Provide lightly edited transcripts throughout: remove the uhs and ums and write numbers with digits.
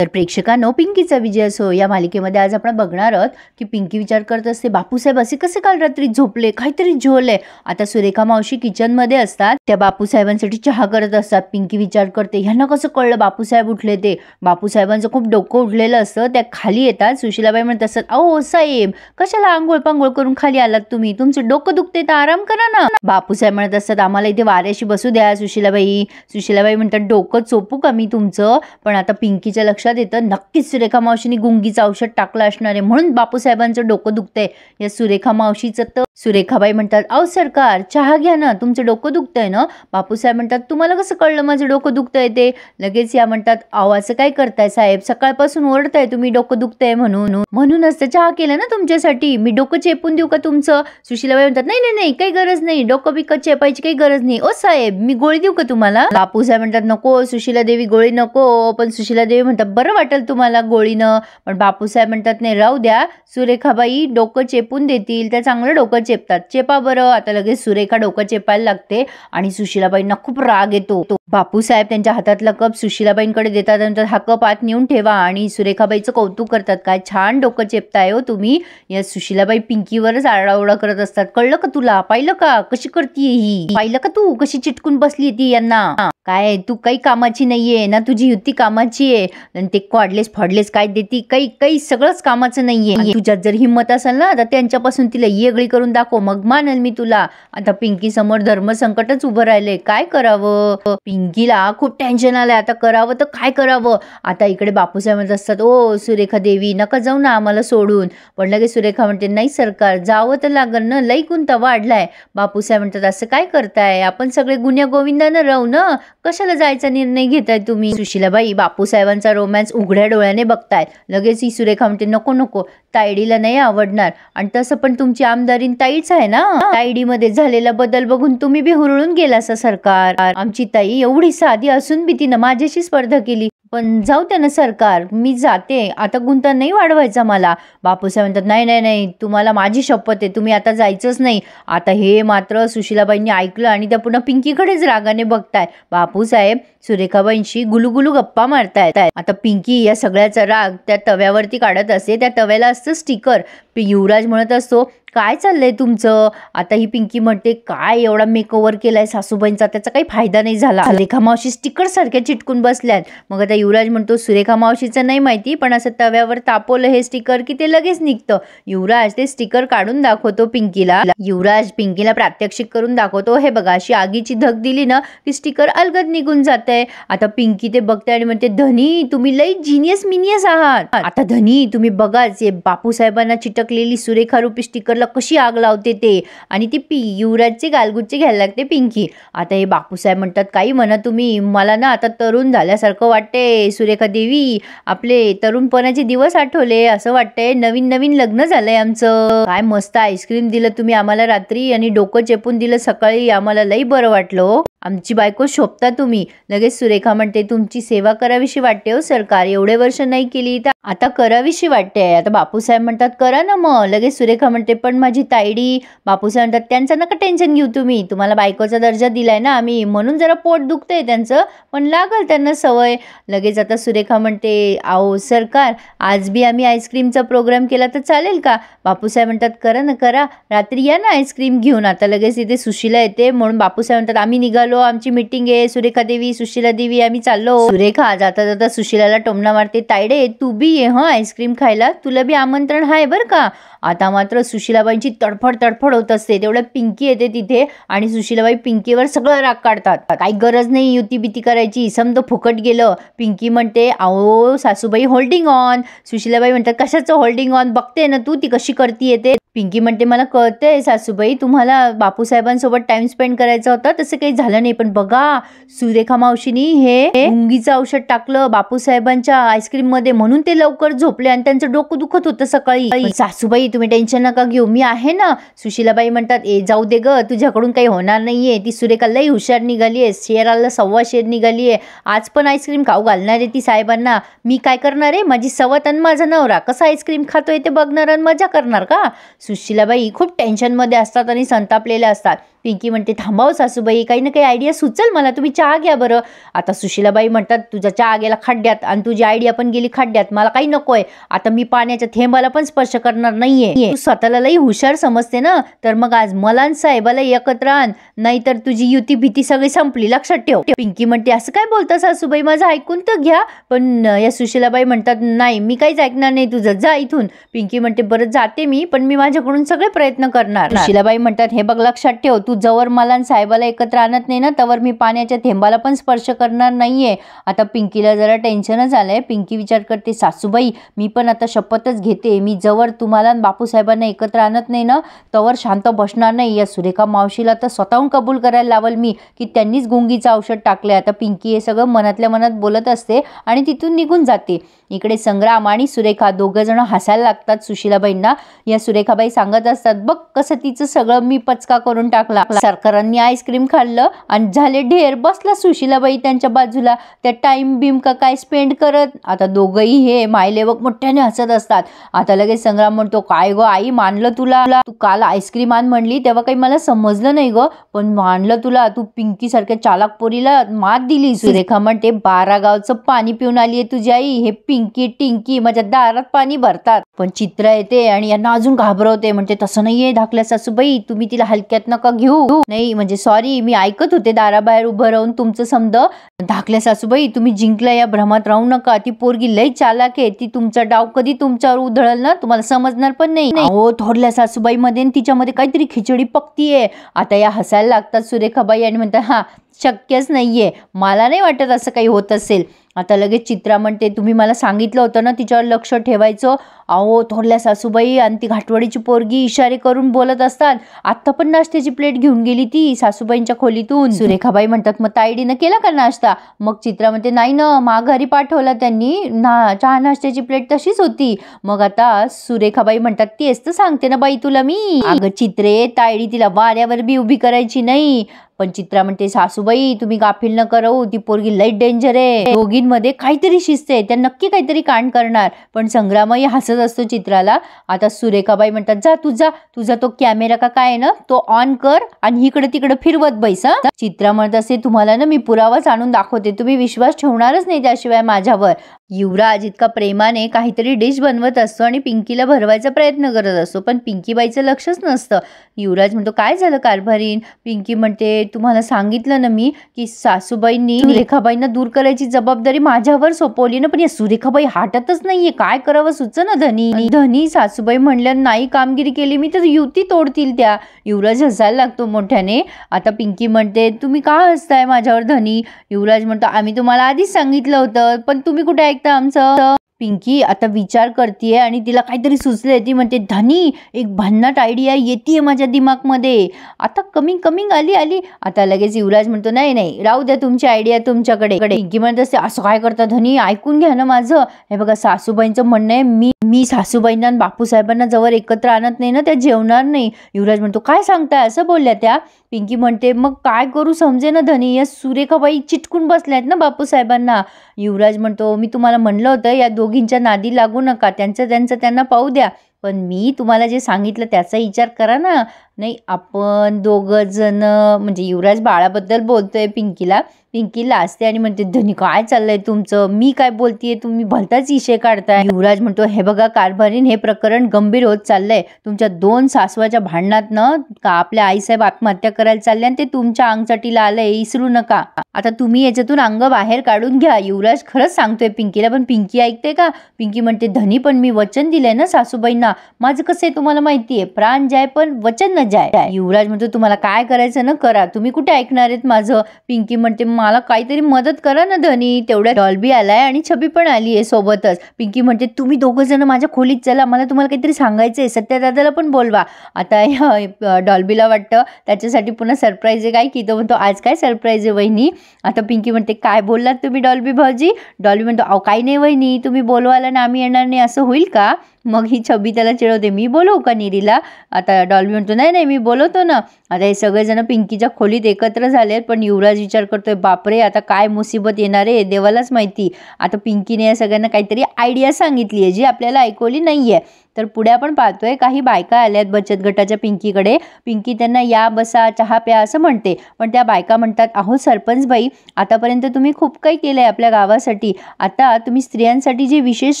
तर प्रेक्षकांनो, पिंकीचा विजय असो या मालिकेमध्ये आज आपण बघणार आहोत की पिंकी विचार करत असते, बापूसाहेब असे कसे काल रात्री झोपले, काहीतरी झोलले. आता सुरेखा मावशी किचनमध्ये असतात, त्या बापूसाहेबांसाठी चहा करत असतात. पिंकी विचार करते, ह्यांना कसं कळलं बापूसाहेब उठले ते. बापूसाहेबांचं खूप डोकं उठलेलं असतं. त्या खाली येतात. सुशीलाबाई म्हणत असतात, अहो साहेब, कशाला आंघोळ पांघोळ करून खाली आलात तुम्ही, तुमचं डोकं दुखते तर आराम करा ना. बापूसाहेब म्हणत असतात, आम्हाला इथे वाऱ्याशी बसू द्या सुशीलाबाई म्हणतात, डोकं चोपू का मी तुमचं. पण आता पिंकीच्या लक्षात येतं, नक्कीच सुरेखा मावशीने गुंगीचं औषध टाकलं असणार आहे, म्हणून बापूसाहेबांचं डोकं दुखतंय. या सुरेखा मावशीचं तर सुरेखाबाई म्हणतात, अहो सरकार, चहा घ्या ना, तुमचं डोकं दुखतंय ना. बापूसाहेब म्हणतात, तुम्हाला कसं कळलं माझं डोकं दुखतंय ते. लगेच या म्हणतात, अहो असं काय करताय साहेब, सकाळपासून ओरडताय तुम्ही डोकं दुखतंय म्हणूनच तर चहा केलं ना तुमच्यासाठी. मी डोकं चेपून देऊ का तुमचं. सुशीलाबाई म्हणतात, नाही नाही, काही गरज नाही, डोकं बिकं चेपायची काही गरज नाही. ओ साहेब, मी गोळी देऊ का तुम्हाला. बापूसाहेब म्हणतात, नको सुशीला देवी, गोळी नको. पण सुशीला देवी म्हणतात, बरं वाटेल तुम्हाला गोळीनं. पण बापूसाहेब म्हणतात, नाही राहू द्या, सुरेखाबाई डोकं चेपून देतील, त्या चांगलं डोकं चेपतात, चेपा बरं. आता लगेच सुरेखा डोकं चेपायला लागते आणि सुशीलाबाईंना खूप राग येतो. बापूसाहेब त्यांच्या हातातला कप सुशीलाबाईंकडे देतात, नंतर हा कप आत नेऊन ठेवा आणि सुरेखाबाईचं कौतुक करतात, काय छान डोकं चेपताय हो तुम्ही. या सुशीलाबाई पिंकीवरच आरडाओरडा करत असतात. कळलं का तुला, पाहिलं का कशी करतीये ही, पाहिलं का तू कशी चिटकून बसली ती यांना. काय तू काही कामाची नाहीये ना, तुझी युती कामाची आहे. आणि ते कॉडलेस फॉडलेस काय देती, काही सगळंच कामाचं नाहीये. तुझ्यात जर हिंमत असेल ना तर त्यांच्यापासून तिला येगळी करून दाखव, मग मानेल मी तुला. आता पिंकी समोर धर्मसंकटच उभं राहिले, काय करावं. पिंकीला खूप टेन्शन आलंय, आता करावं तर काय करावं. आता इकडे बापूसाहेब म्हणत असतात, ओ सुरेखा देवी, नका जाऊ ना आम्हाला सोडून. पण लगेच सुरेखा म्हणते, नाही सरकार, जावं तर लागल ना, लई गुंता वाढलाय. बापूसाहेब म्हणतात, असं काय करताय, आपण सगळे गुन्ह्या गोविंदानं राहू ना, कशाला जायचा निर्णय घेताय तुम्ही. सुशीलाबाई बापूसाहेबांचा रोमॅन्स उघड्या डोळ्याने बघताय. लगेच ही सुरेखा म्हणते, नको, तायडीला नाही आवडणार. आणि तसं पण तुमची आमदारीन ताईच आहे ना. तायडीमध्ये झालेला बदल बघून तुम्ही बी हुरळून गेला सरकार. आमची ताई एवढी साधी असून बी तिनं माझ्याशी स्पर्धा केली. पण जाऊ त्या ना सरकार, मी जाते आता, गुंता नाही वाढवायचा मला. बापूसाहेब म्हणतात, नाही, तुम्हाला माझी शपथ आहे, तुम्ही आता जायचंच नाही. आता हे मात्र सुशीलाबाईंनी ऐकलं आणि त्या पुन्हा पिंकीकडेच रागाने बघताय. बापूसाहेब सुरेखाबाईंशी गुलुगुलू गप्पा मारतायत. आता पिंकी या सगळ्याचा राग त्या तव्यावरती काढत असते. त्या तव्याला असतं स्टिकर. युवराज म्हणत असतो, काय चाललंय तुमचं. आता ही पिंकी म्हणते, काय एवढा मेकओव्हर केलाय सासूबाईंचा, त्याचा काही फायदा नाही झाला. सुरेखा मावशी स्टिकर सारख्या चिटकून बसल्यात. मग आता युवराज म्हणतो, सुरेखा मावशीचं नाही माहिती, पण असं तव्यावर तापवलं हे स्टिकर की ते लगेच निघतं. युवराज ते स्टिकर काढून दाखवतो पिंकीला. युवराज पिंकीला प्रात्यक्षिक करून दाखवतो, हे बघा, अशी आगीची धग दिली ना की स्टिकर अलगद निघून जाते. आता पिंकी ते बघते आणि म्हणते, धनी तुम्ही लई जिनियस मिनियस आहात. आता धनी तुम्ही बघाच, बापूसाहेबांना चिटकलेली सुरेखा रूपी स्टिकरला कशी आग लावते ते. आणि ती युवराजचे गालगुच्चे घ्यायला लागते पिंकी. आता हे बापूसाहेब म्हणतात, काही म्हणा तुम्ही, मला ना आता तरुण झाल्यासारखं वाटते सुरेखा देवी, आपले तरुणपणाचे दिवस आठवले, असं वाटतंय नवीन लग्न झालंय आमचं. काय मस्त आईस्क्रीम दिलं तुम्ही आम्हाला रात्री आणि डोकं चेपून दिलं सकाळी, आम्हाला लई बरं वाटलं. आमची बायको शोभता तुम्ही. लगेच सुरेखा म्हणते, तुमची सेवा करावीशी वाटते हो सरकार, एवढे वर्ष नाही केली तर आता करावीशी वाटते. आता बापूसाहेब म्हणतात, करा ना मग. लगेच सुरेखा म्हणते, पण माझी तायडी. बापूसाहेब म्हणतात, त्यांचं नका टेन्शन घेऊ तुम्ही, तुम्हाला बायकोचा दर्जा दिलाय ना आम्ही, म्हणून जरा पोट दुखतंय त्यांचं, पण लागल त्यांना सवय. लगेच आता सुरेखा म्हणते, आओ सरकार, आज बी आम्ही आईस्क्रीमचा प्रोग्राम केला तर चालेल का. बापूसाहेब म्हणतात, करा, रात्री या ना आईस्क्रीम घेऊन. आता लगेच इथे सुशीला येते, म्हणून बापूसाहेब म्हणतात, आम्ही निघालो, आमची मीटिंग आहे, सुरेखा देवी, सुशीला देवी, आम्ही चाललो. सुरेखा जाता सुशीलाला टोमणा मारते, तायडे तू बी ये आईस्क्रीम खायला, तुला बी आमंत्रण आहे बरं का. आता मात्र सुशीलाबाईंची तडफड होत असते. तेवढं पिंकी येते तिथे आणि सुशीलाबाई पिंकीवर सगळं राग काढतात. काही गरज नाही युती बिती करायची, समजा फुकट गेलं. पिंकी म्हणते, अहो सासूबाई होल्डिंग ऑन. सुशीलाबाई म्हणतात, कशाचं होल्डिंग ऑन, बघते ना तू ती कशी करतीये ते. पिंकी म्हणते, मला कळतंय सासूबाई, तुम्हाला बापूसाहेबांसोबत टाइम स्पेंड करायचा होता, तसं काही झालं नाही. पण बघा, सुरेखा मावशीनी हे गुंगीचं औषध टाकलं बापूसाहेबांच्या आईस्क्रीम मध्ये, म्हणून ते लवकर झोपले आणि त्यांचं डोकं दुखत होतं सकाळी. सासूबाई तुम्ही टेन्शन नका घेऊ, मी आहे ना. सुशीलाबाई म्हणतात, जाऊ दे ग, तुझ्याकडून काही होणार नाहीये, ती सुरेखा लई हुशार निघालीये, शेराला 1.25 शेर निघालीये. आज पण आईस्क्रीम खाऊ घालणार आहे ती साहेबांना. मी काय करणार आहे, माझी सवत आणि माझा नवरा कसा आईस्क्रीम खातोय ते बघणार आणि मजा करणार का. सुशीलाबाई खूप टेन्शनमध्ये असतात आणि संतापलेल्या असतात. पिंकी म्हणते थांबाव सासूबाई, काही ना काही आयडिया सुचल मला, तुम्ही चहा घ्या बरं. आता सुशीलाबाई म्हणतात तुझा चहा गेला खड्ड्यात आणि तुझी आयडिया पण गेली खड्ड्यात, मला काही नकोय. आता मी पाण्याच्या थेंबाला पण स्पर्श करणार नाहीये. तू स्वतःला लई हुशार समजते ना, तर मग आज मला आणि साहेबाला एकत्र आण, नाहीतर तुझी युती भीती सगळी संपली, लक्षात ठेव. पिंकी म्हणते असं काय बोलता सासूबाई, माझं ऐकून तर घ्या. पण या सुशीलाबाई म्हणतात नाही मी काहीच ऐकणार नाही तुझं, जा इथून. पिंकी म्हणते बरं जाते मी, पण मी माझ्याकडून सगळे प्रयत्न करणार. सुशीलाबाई म्हणतात हे बघ लक्षात ठेव, तू जवळ मला आणि साहेबाला एकत्र आणत नाही ना, तवर मी पाण्याच्या थेंबाला पण स्पर्श करणार नाहीये. आता पिंकीला जरा टेन्शनच आलंय. पिंकी विचार करते सासूबाई मी पण आता शपथच घेते, मी जवळ तुम्हाला बापूसाहेबांना एकत्र आणत नाही ना, तवर शांत बसणार नाही. या सुरेखा मावशीला तर स्वतःहून कबूल करायला लावल मी की त्यांनीच गुंगीचं औषध टाकले. आता पिंकी हे सगळं मनातल्या मनात बोलत असते आणि तिथून निघून जाते. इकडे संग्राम आणि सुरेखा दोघं जण हसायला लागतात सुशीलाबाईंना. या सुरेखाबाई सांगत असतात बघ कसं तिचं सगळं मी पचका करून टाकला. सरकारांनी आईस्क्रीम खाल्लं आणि झाले ढेर. बसला सुशीलाबाई त्यांच्या बाजूला त्या टाइम बिम का काय स्पेंड करत. आता दोघंही हे मायलेवक मोठ्याने हसत असतात. आता लगेच संग्राम म्हणतो काय ग आई मानलं तुला, तू काल आईस्क्रीम आण म्हणली तेव्हा काही मला समजलं नाही ग, पण मानलं तुला, तू पिंकी सारख्या चालाक पोरीला मात दिली. सुरेखा म्हणते 12 गावचं पाणी पिऊन आलीये तुझी आई, हे पिंकी टिंकी माझ्या दारात पाणी भरतात. पण चित्रा येते आणि यांना अजून घाबरवते. म्हणजे तसं नाहीये धाकल्या सासूबाई, तुम्ही तिला हलक्यात नका घेऊ. नाही म्हणजे सॉरी, मी ऐकत होते दाराबाहेर उभं राहून तुमचं समज. धाकल्या सासूबाई तुम्ही जिंकल्या या भ्रमात राहू नका, ती पोरगी लई चालाक आहे, ती तुमचा डाव कधी तुमच्यावर उधळल ना तुम्हाला समजणार पण नाही. हो थोरल्या सासूबाई मध्ये तिच्यामध्ये काहीतरी खिचडी पकतीये. आता या हसायला लागतात सुरेखाबाई आणि म्हणतात हा शक्यच नाहीये, मला नाही वाटत असं काही होत असेल. आता लगेच चित्रा म्हणते तुम्ही मला सांगितलं होतं ना तिच्यावर लक्ष ठेवायचं. अहो थोरल्या सासूबाई आणि ती घाटवाडीची पोरगी इशारे करून बोलत असतात. आता पण नाश्त्याची प्लेट घेऊन गेली ती सासूबाईंच्या खोलीतून. सुरेखाबाई म्हणतात मग तायडीनं केला का नाश्ता. मग चित्रा म्हणते नाही ना, माघारी पाठवला त्यांनी चहा नाश्त्याची प्लेट तशीच होती. मग आता सुरेखाबाई म्हणतात तेच तर सांगते ना बाई तुला मी. अगं चित्रे, तायडी तिला वाऱ्यावर बी उभी करायची नाही. पण चित्रा म्हणते सासूबाई तुम्ही गाफील न करू, ती पोरगी लई डेंजर आहे, दोघींमध्ये काहीतरी शिस्त आहे, त्या नक्की काहीतरी कांड करणार. पण संग्रामही हसत असतो चित्राला. आता सुरेखाबाई म्हणतात जा तुझा तो कॅमेरा का काय ना तो ऑन कर आणि इकडे तिकडे फिरवत बैस. चित्रा म्हणत असते तुम्हाला ना मी पुरावाच आणून दाखवते, तुम्ही विश्वास ठेवणारच नाही त्याशिवाय माझ्यावर. युवराज इतका प्रेमाने काहीतरी डिश बनवत असतो आणि पिंकीला भरवायचा प्रयत्न करत असतो, पण पिंकीबाईचं लक्षच नसतं. युवराज म्हणतो काय झालं कारभारीन. पिंकी म्हणते तुम्हाला सांगितलं ना मी की सासूबाईंनी सुरेखाबाईंना दूर करायची जबाबदारी माझ्यावर सोपवली ना, पण या सुरेखाबाई हटतच नाहीये, काय करावं सुचना धनी. सासूबाई म्हणल्या नाही कामगिरी केली मी तर युती तोडतील त्या. युवराज हसायला लागतो मोठ्याने. आता पिंकी म्हणते तुम्ही का हसताय माझ्यावर धनी. युवराज म्हणतो आम्ही तुम्हाला आधीच सांगितलं होतं, पण तुम्ही कुठे ऐकता आमचं. पिंकी आता विचार करतीये आणि तिला काहीतरी सुचले. ती म्हणते धनी एक भन्नाट आयडिया येते माझ्या दिमागमध्ये, आता कमिंग आली. आता लगेच युवराज म्हणतो नाही राहू द्या तुमची आयडिया तुमच्याकडे. पिंकी म्हणत असते असं काय करता धनी, ऐकून घ्या ना माझं. हे बघा सासूबाईंचं म्हणणं आहे मी सासूबाईंना आणि बापूसाहेबांना जवळ एकत्र आणत नाही ना त्या जेवणार नाही. युवराज म्हणतो काय सांगताय, असं बोलल्या त्या. पिंकी म्हणते मग काय करू समजे ना धनी, या सुरेखाबाई चिटकून बसल्यात ना बापूसाहेबांना. युवराज म्हणतो मी तुम्हाला म्हणलं होतं या दोघींच्या नादी लागू नका, त्यांचं त्यांना पाहू द्या, पण मी तुम्हाला जे सांगितलं त्याचा विचार करा ना. नाही आपण दोघं जण, म्हणजे युवराज बाळाबद्दल बोलतोय पिंकीला. पिंकी लाजते आणि म्हणते धनी काय चाललंय तुमचं, मी काय बोलतीये तुम्ही भलताच इशे काढताय. युवराज म्हणतो हे बघा कारभारीन, हे प्रकरण गंभीर होत चाललंय. तुमच्या 2 सासवाच्या भांडणातनं का आपल्या आईसाहेब आत्महत्या करायला चालले आणि ते तुमच्या अंगचटीला आलंय, विसरू नका. आता तुम्ही याच्यातून अंग बाहेर काढून घ्या. युवराज खरंच सांगतोय पिंकीला, पण पिंकी ऐकते का. पिंकी म्हणते धनी पण मी वचन दिलंय ना सासूबाईंना, माझं कसं आहे तुम्हाला माहितीये, प्राण जाय पण वचन न जाय. युवराज म्हणतो तुम्हाला काय करायचं ना करा, तुम्ही कुठे ऐकणार आहेत माझं. पिंकी म्हणते मला काहीतरी मदत करा ना धनी. तेवढ्या डॉल्बी आलाय आणि छबी पण आली आहे सोबतच. पिंकी म्हणते तुम्ही दोघं जण माझ्या खोलीत चला, मला तुम्हाला काहीतरी सांगायचंय, सत्यदादाला पण बोलवा. आता डॉल्बीला वाटतं त्याच्यासाठी पुन्हा सरप्राईज आहे काय की, तो म्हणतो आज काय सरप्राईज आहे वहिनी. आता पिंकी म्हणते काय बोललात तुम्ही डॉल्बी भाऊजी. डॉल्बी म्हणतो अहो काही नाही वहिनी, तुम्ही बोलवायला ना आम्ही येणार नाही असं होईल का. मग ही छबी त्याला चिडवते मी बोलवू का निरीला. आता डॉल्बी म्हणतो नाही मी बोलवतो ना. आता हे सगळेजण पिंकीच्या खोलीत एकत्र झाले, पण युवराज विचार करतोय बापरे आता काय मुसीबत येणार आहे देवालाच माहिती. आता पिंकीने या सगळ्यांना काहीतरी आयडिया सांगितली आहे जी आपल्याला ऐकवली नाहीये. तर पुढे आपण पाहतोय काही बायका आल्यात बचत गटाच्या पिंकीकडे. पिंकी त्यांना या बसा चहा प्या असं म्हणते, पण त्या बायका म्हणतात, अहो सरपंच बाई, आतापर्यंत तुम्ही खूप काही केलंय आपल्या गावासाठी. आता तुम्ही स्त्रियांसाठी जे विशेष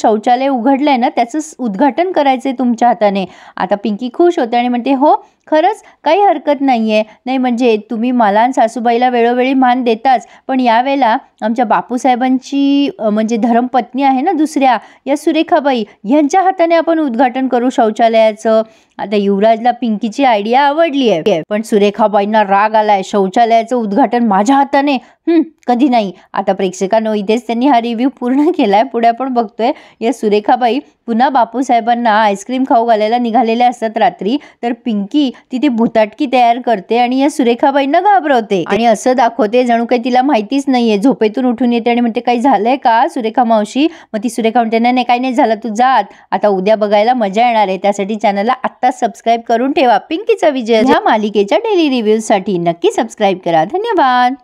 शौचालय उघडलंय ना त्याचं उद्घाटन करायचंय तुमच्या हाताने. आता पिंकी खुश होते आणि म्हणते, हो खरंच काही हरकत नाहीये. नाही म्हणजे तुम्ही मला आणि सासूबाईला वेळोवेळी मान देताच, पण यावेळेला आमच्या बापूसाहेबांची म्हणजे धर्मपत्नी आहे ना दुसऱ्या, या सुरेखाबाई यांच्या हाताने आपण उद्घाटन करू शौचालयाचं. आता युवराजला पिंकीची आयडिया आवडली आहे, पण सुरेखाबाईंना राग आलाय, शौचालयाचं उद्घाटन माझ्या हाताने कधी नाही. आता प्रेक्षकांनो इथेच त्यांनी हा रिव्ह्यू पूर्ण केलाय. पुढे आपण बघतोय या सुरेखाबाई पुन्हा बापूसाहेबांना आईस्क्रीम खाऊ घालायला निघालेल्या असतात रात्री. तर पिंकी तिथे भुताटकी तयार करते आणि या सुरेखाबाईंना घाबरवते आणि असं दाखवते जणू काही तिला माहितीच नाहीये. झोपेतून उठून येते आणि म्हणते, काही झालंय का सुरेखा मावशी? मग ती सुरेखा म्हणते, नाही काही नाही झालं, तू जात. आता उद्या बघायला मजा येणार आहे, त्यासाठी चॅनलला आत्ता सबस्क्राईब करून ठेवा. पिंकीचा विजय ह्या मालिकेच्या डेली रिव्ह्यूजसाठी नक्की सबस्क्राईब करा. धन्यवाद.